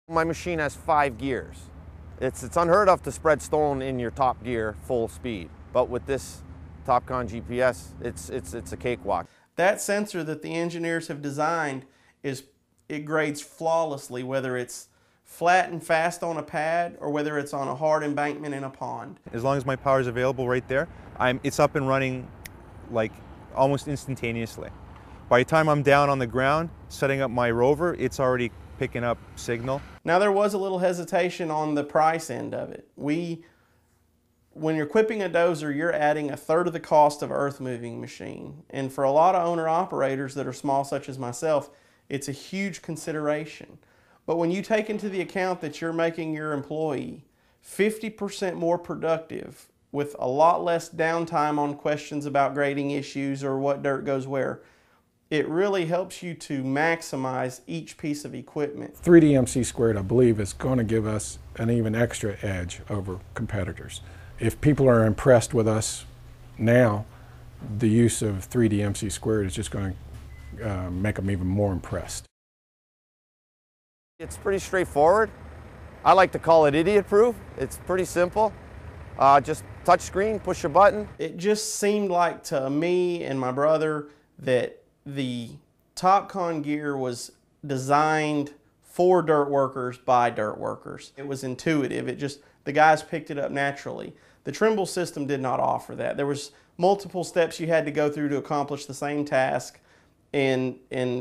My machine has 5 gears. It's unheard of to spread stone in your top gear full speed, but with this Topcon GPS, it's a cakewalk. That sensor that the engineers have designed it grades flawlessly, whether it's flat and fast on a pad or whether it's on a hard embankment in a pond. As long as my power is available right there, it's up and running like almost instantaneously. By the time I'm down on the ground setting up my rover, it's already picking up signal. Now there was a little hesitation on the price end of it. When you're equipping a dozer, you're adding 1/3 of the cost of earth moving machine. And for a lot of owner operators that are small, such as myself, it's a huge consideration. But when you take into the account that you're making your employee 50% more productive with a lot less downtime on questions about grading issues or what dirt goes where, it really helps you to maximize each piece of equipment. 3D MC2, I believe, is going to give us an even extra edge over competitors. If people are impressed with us now, the use of 3D MC2 is just going to make them even more impressed. It's pretty straightforward. I like to call it idiot-proof. It's pretty simple. Just touch screen, push a button. It just seemed like to me and my brother that the Topcon gear was designed for dirt workers by dirt workers. It was intuitive. The guys picked it up naturally. The Trimble system did not offer that. There was multiple steps you had to go through to accomplish the same task. And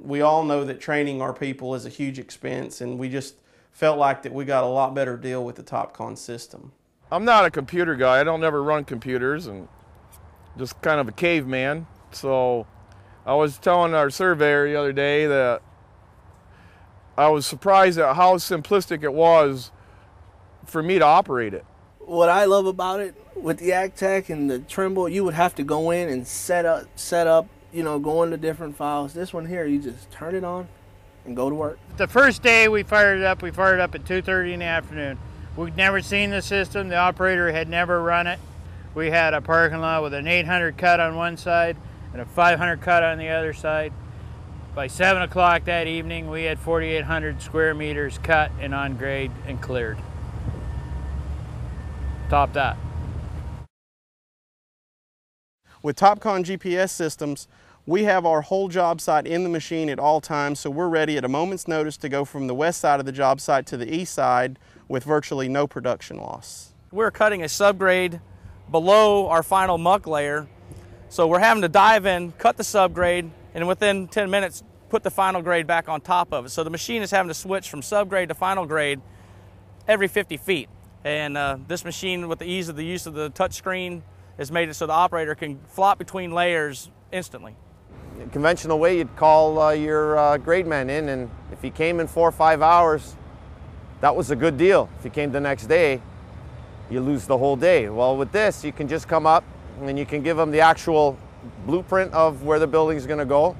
we all know that training our people is a huge expense, and we just felt like that we got a lot better deal with the Topcon system. I'm not a computer guy. I don't ever run computers, and just kind of a caveman. So I was telling our surveyor the other day that I was surprised at how simplistic it was for me to operate it. What I love about it, with the AgTech and the Trimble, you would have to go in and set up, you know, go into different files. This one here, you just turn it on and go to work. The first day we fired it up at 2:30 in the afternoon. We'd never seen the system. The operator had never run it. We had a parking lot with an 800 cut on one side and a 500 cut on the other side. By 7 o'clock that evening, we had 4,800 square meters cut and on grade and cleared. Top that. With Topcon GPS systems, we have our whole job site in the machine at all times, so we're ready at a moment's notice to go from the west side of the job site to the east side with virtually no production loss. We're cutting a subgrade below our final muck layer, so we're having to dive in, cut the subgrade, and within 10 minutes put the final grade back on top of it. So the machine is having to switch from subgrade to final grade every 50 feet. And this machine, with the ease of the use of the touch screen, has made it so the operator can flop between layers instantly. The conventional way, you'd call your grade man in, and if he came in 4 or 5 hours, that was a good deal. If he came the next day, you lose the whole day. Well, with this, you can just come up and you can give them the actual blueprint of where the building's going to go.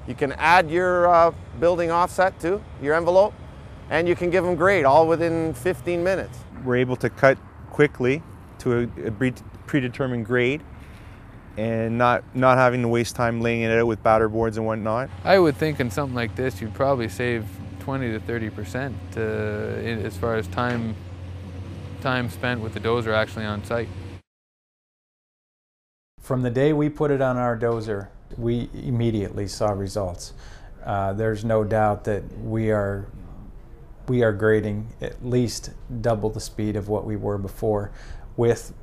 You can add your building offset to your envelope, and you can give them grade all within 15 minutes. We're able to cut quickly to a predetermined grade and not having to waste time laying it out with batter boards and whatnot. I would think in something like this you'd probably save 20 to 30% as far as time spent with the dozer actually on site. From the day we put it on our dozer, we immediately saw results. There's no doubt that we are grading at least double the speed of what we were before with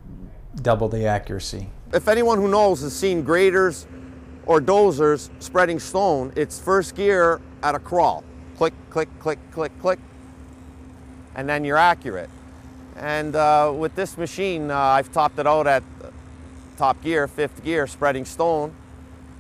double the accuracy. If anyone who knows has seen graders or dozers spreading stone, it's first gear at a crawl. Click, click, click, click, click, and then you're accurate. And with this machine, I've topped it out at top gear, 5th gear, spreading stone,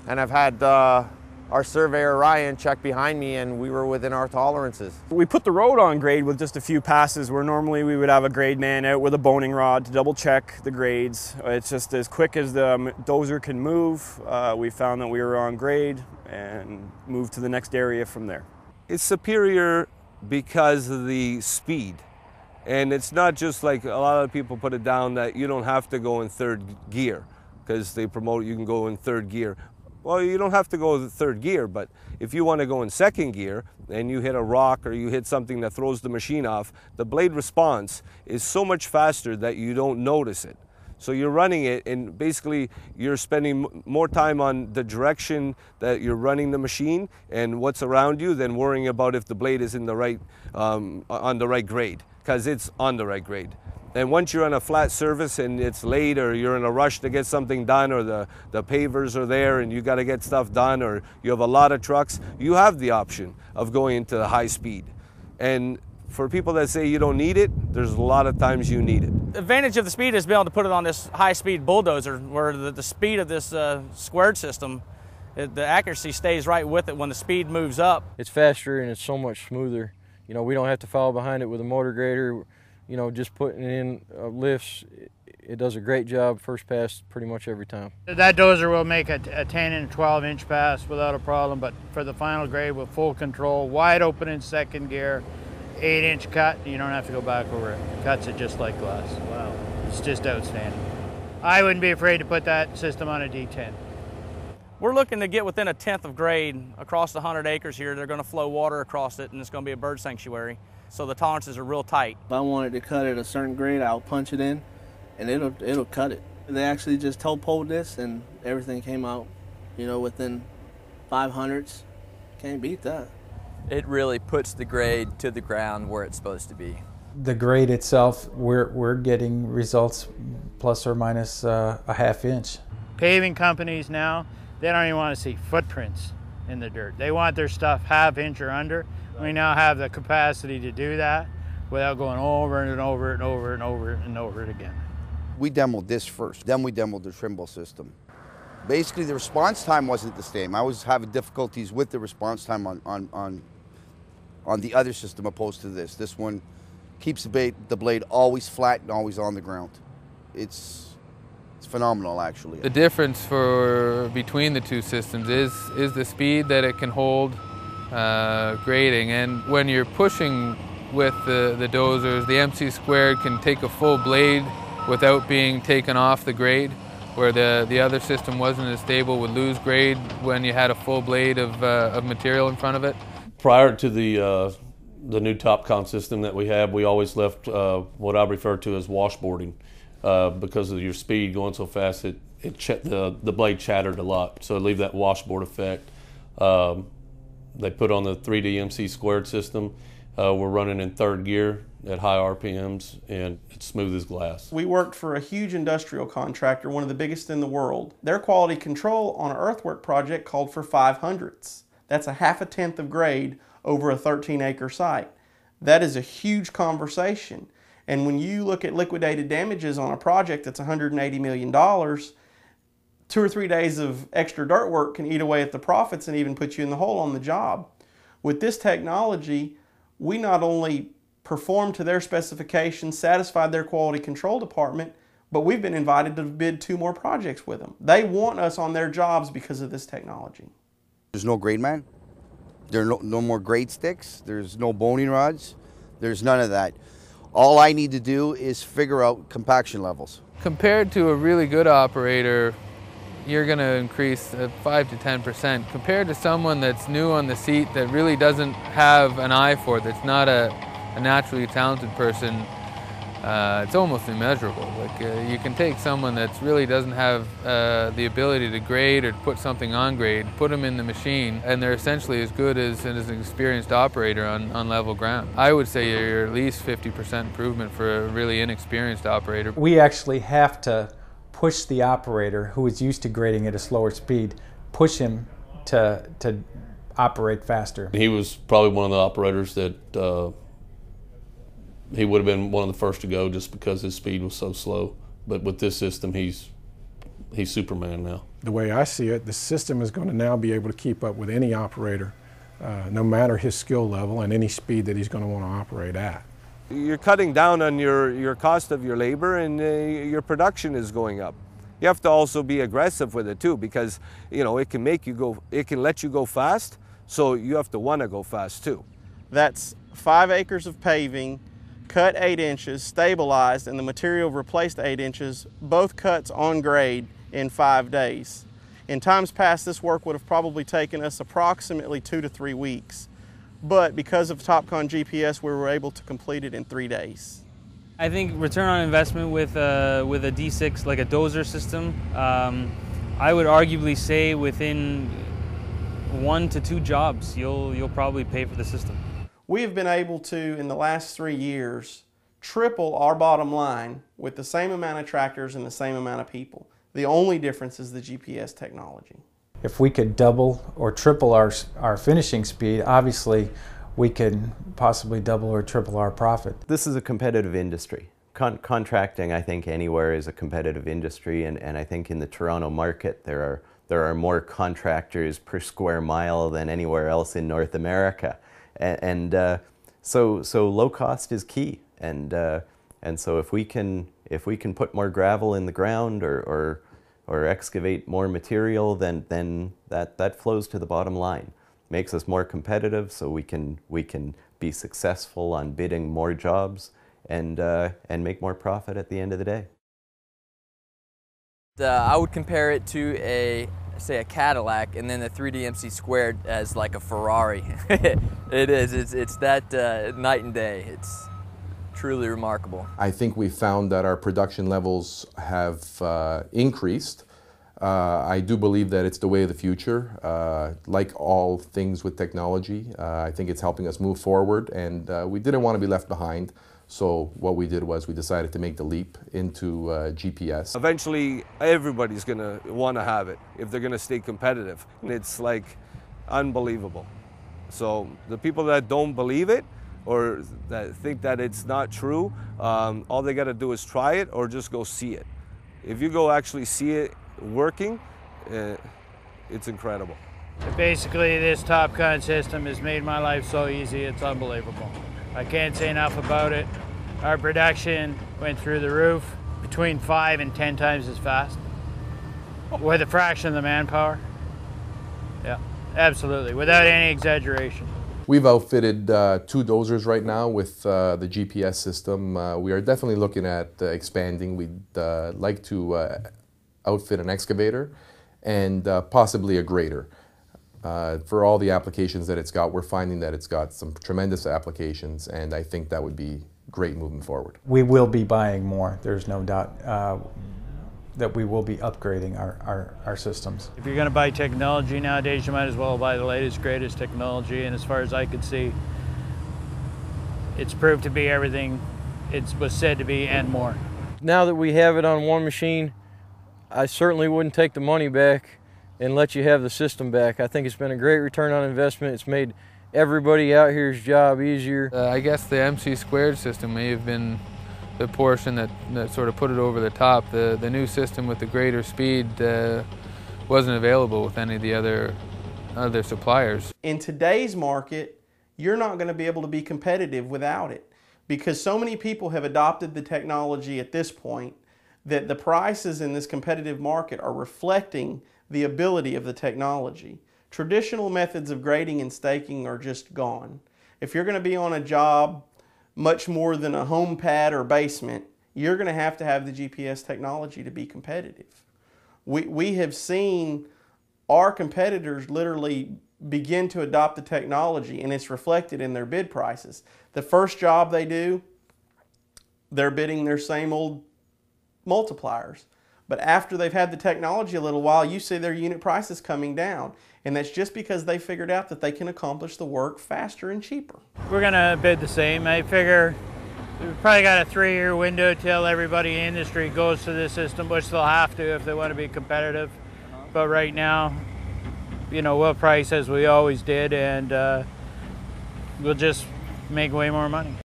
and I've had our surveyor Ryan check behind me, and we were within our tolerances. We put the road on grade with just a few passes, where normally we would have a grade man out with a boning rod to double check the grades. It's just as quick as the dozer can move. We found that we were on grade and moved to the next area from there. It's superior because of the speed. And it's not just like a lot of people put it down that you don't have to go in 3rd gear because they promote you can go in 3rd gear. Well, you don't have to go to the third gear, but if you want to go in second gear and you hit a rock or you hit something that throws the machine off, the blade response is so much faster that you don't notice it. So you're running it, and basically you're spending more time on the direction that you're running the machine and what's around you than worrying about if the blade is in the right, on the right grade, because it's on the right grade. And once you're on a flat surface and it's late, or you're in a rush to get something done, or the pavers are there and you got to get stuff done, or you have a lot of trucks, you have the option of going into the high speed. And for people that say you don't need it, there's a lot of times you need it. The advantage of the speed is being able to put it on this high-speed bulldozer, where the speed of this squared system, the accuracy stays right with it when the speed moves up. It's faster and it's so much smoother. You know, we don't have to follow behind it with a motor grader. You know, just putting in lifts, it does a great job first pass pretty much every time. That dozer will make a 10 and 12-inch pass without a problem, but for the final grade with full control, wide open in second gear, 8-inch cut, you don't have to go back over it. Cuts it just like glass. Wow. It's just outstanding. I wouldn't be afraid to put that system on a D10. We're looking to get within a 1/10 of grade across the 100 acres here. They're going to flow water across it, and it's going to be a bird sanctuary. So the tolerances are real tight. If I wanted to cut at a certain grade, I'll punch it in, and it'll cut it. They actually just toe-poled this, and everything came out, you know, within 500ths. Can't beat that. It really puts the grade to the ground where it's supposed to be. The grade itself, we're getting results plus or minus a 1/2 inch. Paving companies now, they don't even want to see footprints in the dirt. They want their stuff 1/2 inch or under. We now have the capacity to do that without going over and over and over and over and over it again. We demoed this first, then we demoed the Trimble system. Basically, the response time wasn't the same. I was having difficulties with the response time on the other system opposed to this. This one keeps the blade always flat and always on the ground. It's phenomenal, actually. The difference between the two systems is the speed that it can hold grading, and when you're pushing with the dozers, the MC2 can take a full blade without being taken off the grade, where the other system wasn't as stable, would lose grade when you had a full blade of material in front of it. Prior to the new Topcon system that we have, we always left what I refer to as washboarding because of your speed going so fast. The blade chattered a lot, so leave that washboard effect. They put on the 3D MC2 system. We're running in third gear at high RPMs, and it's smooth as glass. We worked for a huge industrial contractor, one of the biggest in the world. Their quality control on an earthwork project called for 500ths. That's a 1/10 of grade over a 13-acre site. That is a huge conversation. And when you look at liquidated damages on a project that's $180 million, 2 or 3 days of extra dirt work can eat away at the profits and even put you in the hole on the job. With this technology, we not only performed to their specifications, satisfied their quality control department, but we've been invited to bid 2 more projects with them. They want us on their jobs because of this technology. There's no grade man. There are no more grade sticks. There's no boning rods. There's none of that. All I need to do is figure out compaction levels. Compared to a really good operator, you're going to increase 5 to 10%. Compared to someone that's new on the seat that really doesn't have an eye for it, that's not a naturally talented person, it's almost immeasurable. Like you can take someone that really doesn't have the ability to grade or to put something on grade, put them in the machine, and they're essentially as good as an experienced operator on level ground. I would say you're at least 50% improvement for a really inexperienced operator. We actually have to push the operator who is used to grading at a slower speed, push him to operate faster. He was probably one of the operators that he would have been one of the first to go just because his speed was so slow. But with this system, he's Superman now. The way I see it, the system is going to now be able to keep up with any operator, no matter his skill level and any speed that he's going to want to operate at. You're cutting down on your cost of your labor, and your production is going up. You have to also be aggressive with it too, because it can let you go fast, so you have to want to go fast too. That's 5 acres of paving, cut 8 inches, stabilized, and the material replaced 8 inches, both cuts on grade in 5 days. In times past, this work would have probably taken us approximately 2 to 3 weeks. But because of Topcon GPS, we were able to complete it in 3 days. I think return on investment with a D6, like a dozer system, I would arguably say within 1 to 2 jobs, you'll probably pay for the system. We have been able to, in the last 3 years, triple our bottom line with the same amount of tractors and the same amount of people. The only difference is the GPS technology. If we could double or triple our finishing speed, obviously we could possibly double or triple our profit. This is a competitive industry. Contracting, I think, anywhere is a competitive industry, and I think in the Toronto market there are more contractors per square mile than anywhere else in North America, so low cost is key, and so if we can put more gravel in the ground or excavate more material, then that flows to the bottom line, makes us more competitive, so we can be successful on bidding more jobs and make more profit at the end of the day. I would compare it to say a Cadillac, and then the 3D MC squared as like a Ferrari. It is. It's that night and day. It's truly remarkable. I think we found that our production levels have increased. I do believe that it's the way of the future. Like all things with technology, I think it's helping us move forward, and we didn't want to be left behind. So what we did was we decided to make the leap into GPS. Eventually, everybody's going to want to have it if they're going to stay competitive. And it's like unbelievable. So the people that don't believe it or that think that it's not true, all they got to do is try it or just go see it. If you go actually see it working, it's incredible. Basically, this Topcon system has made my life so easy, it's unbelievable. I can't say enough about it. Our production went through the roof, between 5 and 10 times as fast, with a fraction of the manpower. Yeah, absolutely, without any exaggeration. We've outfitted 2 dozers right now with the GPS system. We are definitely looking at expanding. We'd like to outfit an excavator and possibly a grader. For all the applications that it's got, we're finding that it's got some tremendous applications, and I think that would be great moving forward. We will be buying more. There's no doubt that we will be upgrading our systems. If you're going to buy technology nowadays, you might as well buy the latest, greatest technology, and as far as I could see, it's proved to be everything it was said to be and more. Now that we have it on one machine, I certainly wouldn't take the money back and let you have the system back. I think it's been a great return on investment. It's made everybody out here's job easier. I guess the MC squared system may have been the portion that sort of put it over the top. The new system with the greater speed wasn't available with any of the other suppliers. In today's market, you're not going to be able to be competitive without it, because so many people have adopted the technology at this point that the prices in this competitive market are reflecting the ability of the technology. Traditional methods of grading and staking are just gone. If you're going to be on a job much more than a home pad or basement, you're going to have the GPS technology to be competitive. We have seen our competitors literally begin to adopt the technology, and it's reflected in their bid prices. The first job they do, they're bidding their same old multipliers. But after they've had the technology a little while, you see their unit prices coming down. And that's just because they figured out that they can accomplish the work faster and cheaper. We're going to bid the same. I figure we've probably got a 3-year window till everybody in the industry goes to this system, which they'll have to if they want to be competitive. But right now, you know, we'll price as we always did, and we'll just make way more money.